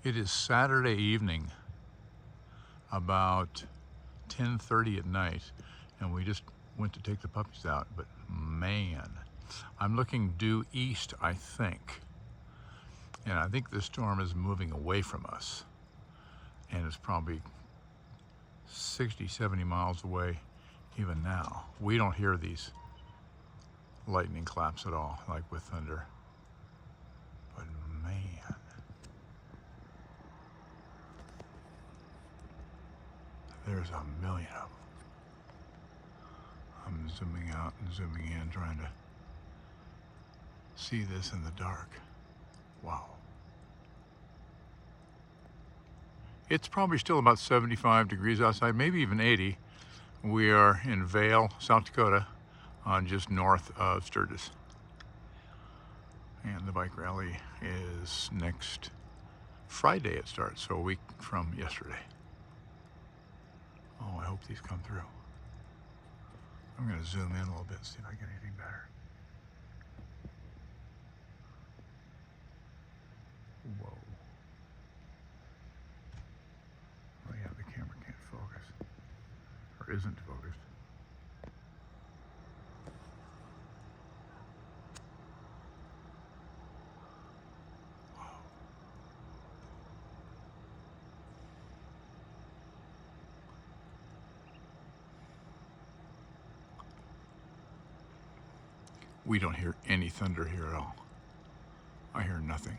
It is Saturday evening, about 10:30 at night, and we just went to take the puppies out, but man, I'm looking due east, I think. And I think this storm is moving away from us, and it's probably 60, 70 miles away even now. We don't hear these lightning claps at all, like with thunder. But man, there's a million of them. I'm zooming out and zooming in, trying to see this in the dark. Wow. It's probably still about 75 degrees outside, maybe even 80. We are in Vail, South Dakota, just north of Sturgis. And the bike rally is next Friday it starts, so a week from yesterday. Oh, I hope these come through. I'm gonna zoom in a little bit and see if I get anything better. Whoa. Oh yeah, the camera can't focus, or isn't focused. Wow. We don't hear any thunder here at all. I hear nothing.